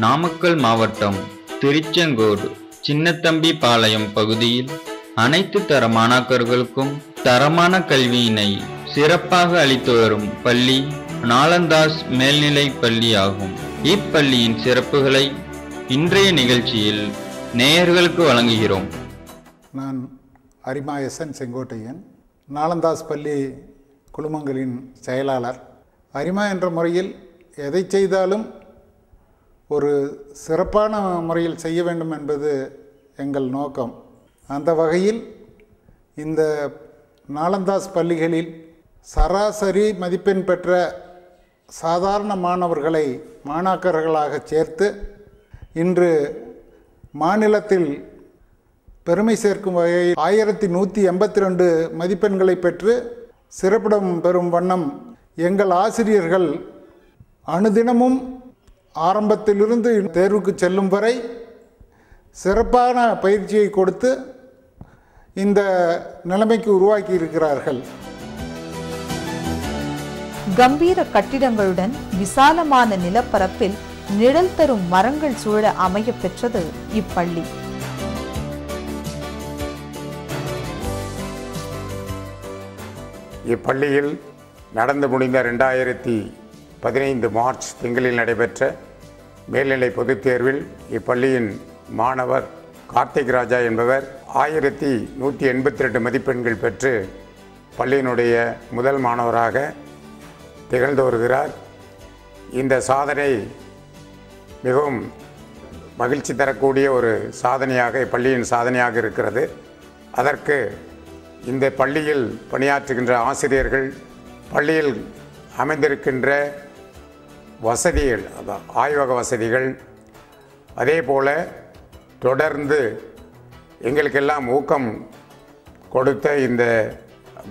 நாமக்கல் மாவட்டம் திருச்செங்கோடு சின்னத்தம்பி பாளையம் பகுதியில் அனைத்து தர மாணாக்கர்களுக்கும் தரமான கல்வியினை சிறப்பாக அளித்து வரும் பள்ளி நாலந்தாஸ் மேல்நிலை பள்ளி ஆகும். இப்பள்ளியின் சிறப்புகளை இன்றைய நிகழ்ச்சியில் நேயர்களுக்கு வழங்குகிறோம். நான் அரிமா எஸ்என் செங்கோட்டையன், நாலந்தாஸ் பள்ளி குழுமங்களின் செயலாளர். அரிமா என்ற முறையில் எதை செய்தாலும் ஒரு சிறப்பான முறையில் செய்ய வேண்டும் என்பது எங்கள் நோக்கம். அந்த வகையில் இந்த நாலந்தாஸ் பள்ளிகளில் சராசரி மதிப்பெண் பெற்ற சாதாரண மாணவர்களை மாணாக்கர்களாக சேர்த்து இன்று மாநிலத்தில் பெருமை சேர்க்கும் வகையில் 1182 மதிப்பெண்களை பெற்று சிறப்பிடம் பெறும் வண்ணம் எங்கள் ஆசிரியர்கள் அனுதினமும் ஆரம்பத்திலிருந்து தேர்வுக்கு செல்லும் வரை சிறப்பான பயிற்சியை கொடுத்து இந்த நிலைமைக்கு உருவாக்கி இருக்கிறார்கள். கம்பீர கட்டிடங்களுடன் விசாலமான நிலப்பரப்பில் நிழல் தரும் மரங்கள் சூழ அமைய பெற்றது இப்பள்ளி. இப்பள்ளியில் நடந்து முடிந்த 2015 மார்ச் திங்களில் நடைபெற்ற மேல்நிலை பொதுத் தேர்வில் இப்பள்ளியின் மாணவர் கார்த்திக் ராஜா என்பவர் 1182 மதிப்பெண்கள் பெற்று பள்ளியினுடைய முதல் மாணவராக திகழ்ந்து வருகிறார். இந்த சாதனை மிகவும் மகிழ்ச்சி தரக்கூடிய ஒரு சாதனையாக இப்பள்ளியின் சாதனையாக இருக்கிறது. அதற்கு இந்த பள்ளியில் பணியாற்றுகின்ற ஆசிரியர்கள், பள்ளியில் அமைந்திருக்கின்ற வசதிகள், ஆய்வக வசதிகள், அதே போல் தொடர்ந்து எங்களுக்கெல்லாம் ஊக்கம் கொடுத்த இந்த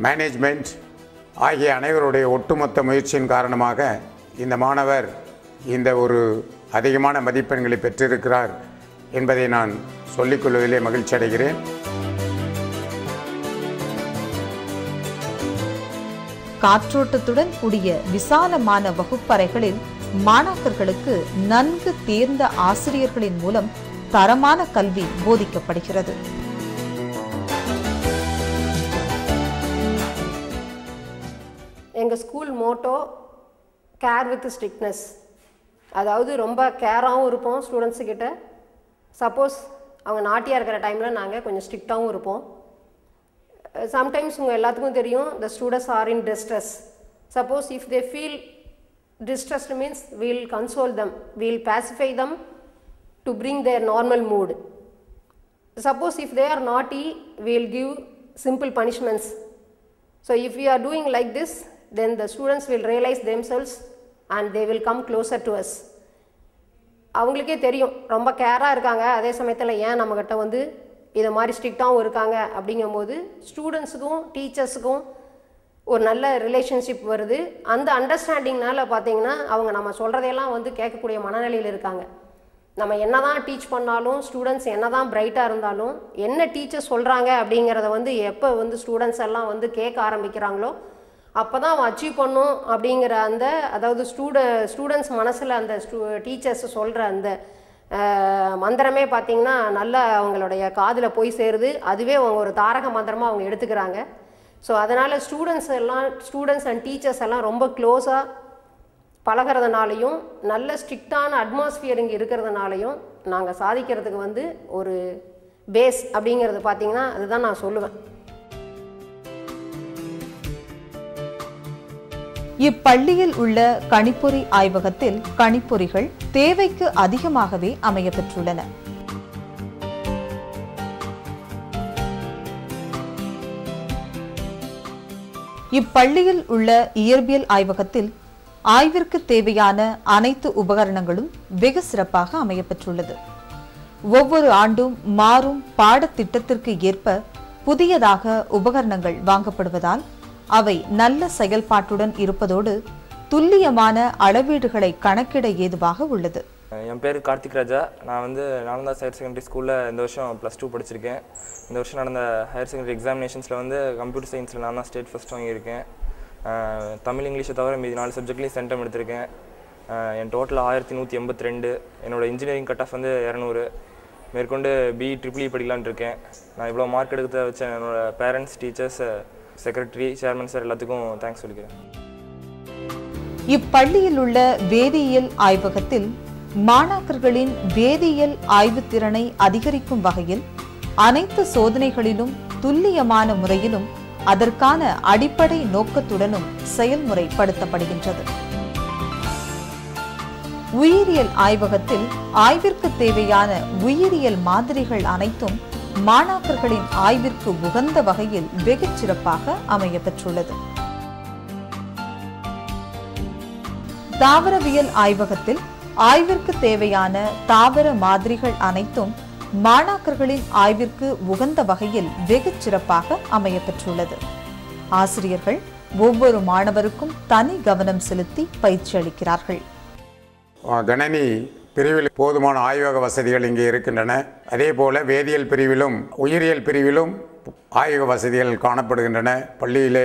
மேனேஜ்மெண்ட் ஆகிய அனைவருடைய ஒட்டுமொத்த முயற்சியின் காரணமாக இந்த மாணவர் இந்த ஒரு அதிகமான மதிப்பெண்களை பெற்றிருக்கிறார் என்பதை நான் சொல்லிக்கொள்வதிலே மகிழ்ச்சி அடைகிறேன். காற்றோட்டத்துடன் கூடிய விசாலமான வகுப்பறைகளில் மாணாக்கர்களுக்கு நன்கு தேர்ந்த ஆசிரியர்களின் மூலம் தரமான கல்வி போதிக்கப்படுகிறது. எங்கள் school motto care with strictness. அதாவது ரொம்ப கேராகவும் இருப்போம் ஸ்டூடெண்ட்ஸுக்கிட்ட. சப்போஸ் அவங்க நாட்டியாக இருக்கிற டைமில் நாங்கள் கொஞ்சம் ஸ்ட்ரிக்டாகவும் இருப்போம். சம்டைம்ஸ் உங்கள் எல்லாத்துக்கும் தெரியும், the students are in distress. Suppose if they feel distressed means we will console them, we will pacify them to bring their normal mood. Suppose if they are naughty, we will give simple punishments. So if we are doing like this, then the students will realize themselves and they will come closer to us. அவங்களுக்கே தெரியும் ரொம்ப கேராக இருக்காங்க, அதே சமயத்தில் ஏன் நம்மக்கிட்ட வந்து இதை மாதிரி ஸ்ட்ரிக்டாகவும் இருக்காங்க. அப்படிங்கும்போது ஸ்டூடெண்ட்ஸுக்கும் டீச்சர்ஸுக்கும் ஒரு நல்ல ரிலேஷன்ஷிப் வருது. அந்த அண்டர்ஸ்டாண்டிங்னால பார்த்தீங்கன்னா அவங்க நம்ம சொல்கிறதையெல்லாம் வந்து கேட்கக்கூடிய மனநிலையில் இருக்காங்க. நம்ம என்ன தான் டீச் பண்ணாலும், ஸ்டூடெண்ட்ஸ் என்ன தான் பிரைட்டாக இருந்தாலும், என்ன டீச்சர் சொல்கிறாங்க அப்படிங்கிறத வந்து எப்போ வந்து ஸ்டூடெண்ட்ஸ் எல்லாம் வந்து கேட்க ஆரம்பிக்கிறாங்களோ அப்போ தான் அச்சீவ் பண்ணும் அப்படிங்கிற அந்த, அதாவது ஸ்டூடெண்ட்ஸ் மனசில் அந்த டீச்சர்ஸ் சொல்கிற அந்த மந்திரமே பார்த்திங்கன்னா நல்லா அவங்களுடைய காதில் போய் சேருது. அதுவே அவங்க ஒரு தாரக மந்திரமாக அவங்க எடுத்துக்கிறாங்க. ஸோ அதனால் ஸ்டூடெண்ட்ஸ் அண்ட் டீச்சர்ஸ் எல்லாம் ரொம்ப க்ளோஸாக பழகிறதுனாலையும் நல்ல ஸ்ட்ரிக்டான அட்மாஸ்பியர் இங்கே இருக்கிறதுனாலையும் நாங்கள் சாதிக்கிறதுக்கு வந்து ஒரு பேஸ் அப்படிங்கிறது பார்த்திங்கன்னா அதுதான் நான் சொல்லுவேன். இப்பள்ளியில் உள்ள கணிப்பொறி ஆய்வகத்தில் கணிப்பொறிகள் தேவைக்கு அதிகமாகவே அமைய பெற்றுள்ளன. இப்பள்ளியில் உள்ள இயற்பியல் ஆய்வகத்தில் ஆய்விற்கு தேவையான அனைத்து உபகரணங்களும் வெகு சிறப்பாக அமைய பெற்றுள்ளது. ஒவ்வொரு ஆண்டும் மாறும் பாடத்திட்டத்திற்கு ஏற்ப புதியதாக உபகரணங்கள் வாங்கப்படுவதால் அவை நல்ல செயல்பாட்டுடன் இருப்பதோடு துல்லியமான அளவீடுகளை கணக்கிட ஏதுவாக உள்ளது. என் பேர் கார்த்திக் ராஜா. நான் வந்து நாலந்தாஸ் ஹையர் செகண்டரி ஸ்கூலில் இந்த வருஷம் +2 படிச்சிருக்கேன். இந்த வருஷம் நடந்த ஹையர் செகண்டரி எக்ஸாமினேஷன்ஸில் வந்து கம்ப்யூட்டர் சயின்ஸில் நான் தான் ஸ்டேட் ஃபஸ்ட் வாங்கியிருக்கேன். தமிழ் இங்கிலீஷை தவிர மீதி 4 சப்ஜெக்ட்லேயும் சென்டம் எடுத்திருக்கேன். என் டோட்டல் 1182. என்னோடய இன்ஜினியரிங் கட் ஆஃப் வந்து 200. மேற்கொண்டு BEEE படிக்கலான்னு இருக்கேன். நான் இவ்வளோ மார்க் எடுக்க வச்ச என்னோடய parents, teachers, secretary, chairman sir எல்லாத்துக்கும் தேங்க்ஸ் சொல்லிக்கிறேன். இப்பள்ளியில் உள்ள வேதியியல் ஆய்வகத்தில் மாணாக்கர்களின் வேதியியல் ஆய்வுத்திறனை அதிகரிக்கும் வகையில் அனைத்து சோதனைகளிலும் துல்லியமான முறையிலும் அதற்கான அடிப்படை நோக்கத்துடனும் செயல்முறைப்படுத்தப்படுகின்றது. உயிரியல் ஆய்வகத்தில் ஆய்விற்கு தேவையான உயிரியல் மாதிரிகள் அனைத்தும் மாணாக்கர்களின் ஆய்விற்கு உகந்த வகையில் வெகு சிறப்பாக அமையப்பெற்றுள்ளது. தாவரவியல் ஆய்வகத்தில் ஆய்விற்கு தேவையான தாவர மாதிரிகள் அனைத்தும் மாணாக்கர்களின் ஆய்விற்கு உகந்த வகையில் வெகு சிறப்பாக அமையப்பெற்றுள்ளது. ஆசிரியர்கள் ஒவ்வொரு மாணவருக்கும் தனி கவனம் செலுத்தி பயிற்சி அளிக்கிறார்கள். கணனி பிரிவில் போதுமான ஆய்வக வசதிகள் இங்கே இருக்கின்றன. அதே போல வேதியியல் பிரிவிலும் உயிரியல் பிரிவிலும் ஆய்வக வசதிகள் காணப்படுகின்றன. பள்ளியிலே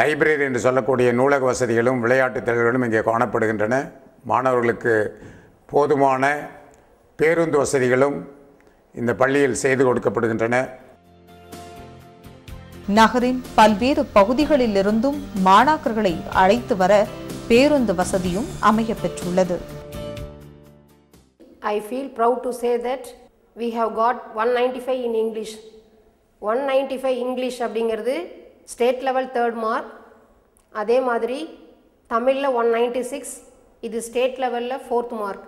லைப்ரரி என்று சொல்லக்கூடிய நூலக வசதிகளும் விளையாட்டுத் திறன்களும் இங்கே காணப்படுகின்றன. மாணவர்களுக்கு போதுமான பேருந்து வசதிகளும் இந்த பள்ளியில் செய்து கொடுக்கப்படுகின்றன. நகரின் பல்வேறு பகுதிகளிலிருந்தும் மாணாக்கர்களை அழைத்து வர பேருந்து வசதியும் அமையப்பெற்றுள்ளது. I feel proud to say that we have got 195 in English. 195 English அப்படிங்கிறது ஸ்டேட் லெவல் 3rd மார்க். அதே மாதிரி தமிழில் 196, இது ஸ்டேட் லெவலில் 4th மார்க்.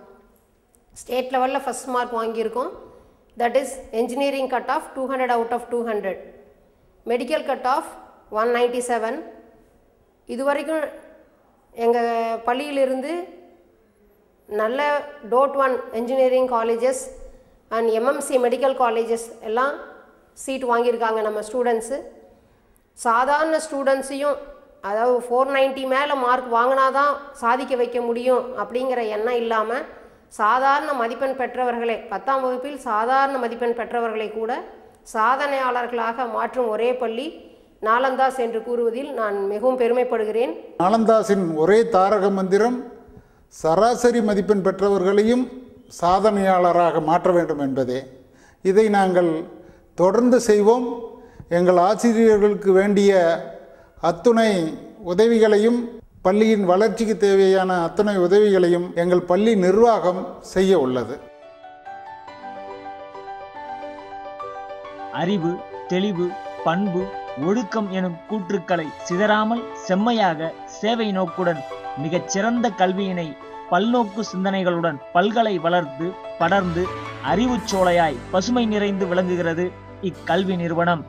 ஸ்டேட் லெவலில் ஃபஸ்ட் மார்க் வாங்கியிருக்கோம். That is engineering cut off 200 out of 200. Medical cut off 197. இதுவரைக்கும் எங்கள் பள்ளியிலிருந்து நல்ல டோட் 1 engineering colleges and MMC medical colleges எல்லாம் சீட் வாங்கியிருக்காங்க நம்ம ஸ்டூடெண்ட்ஸு. சாதாரண ஸ்டூடெண்ட்ஸையும், அதாவது 490 மேலே மார்க் வாங்கினா தான் சாதிக்க வைக்க முடியும் அப்படிங்கிற எண்ணம் இல்லாமல் சாதாரண மதிப்பெண் பெற்றவர்களை, 10ஆம் வகுப்பில் சாதாரண மதிப்பெண் பெற்றவர்களை கூட சாதனையாளர்களாக மாற்றும் ஒரே பள்ளி நாலந்தாஸ் என்று கூறுவதில் நான் மிகவும் பெருமைப்படுகிறேன். நாலந்தாஸின் ஒரே தாரக மந்திரம் சராசரி மதிப்பெண் பெற்றவர்களையும் சாதனையாளராக மாற்ற வேண்டும் என்பதே. இதை நாங்கள் தொடர்ந்து செய்வோம். எங்கள் ஆசிரியர்களுக்கு வேண்டிய அத்துணை உதவிகளையும், பள்ளியின் வளர்ச்சிக்கு தேவையான அத்துணை உதவிகளையும் எங்கள் பள்ளி நிர்வாகம் செய்ய உள்ளது. அறிவு, தெளிவு, பண்பு, ஒழுக்கம் எனும் கூற்றுக்களை சிதறாமல் செம்மையாக சேவை நோக்குடன் மிகச் சிறந்த கல்வியினை பல்நோக்கு சிந்தனைகளுடன் பல்கலை வளர்த்து படர்ந்து அறிவுச் சோலையாய் பசுமை நிறைந்து விளங்குகிறது இக்கல்வி நிறுவனம்.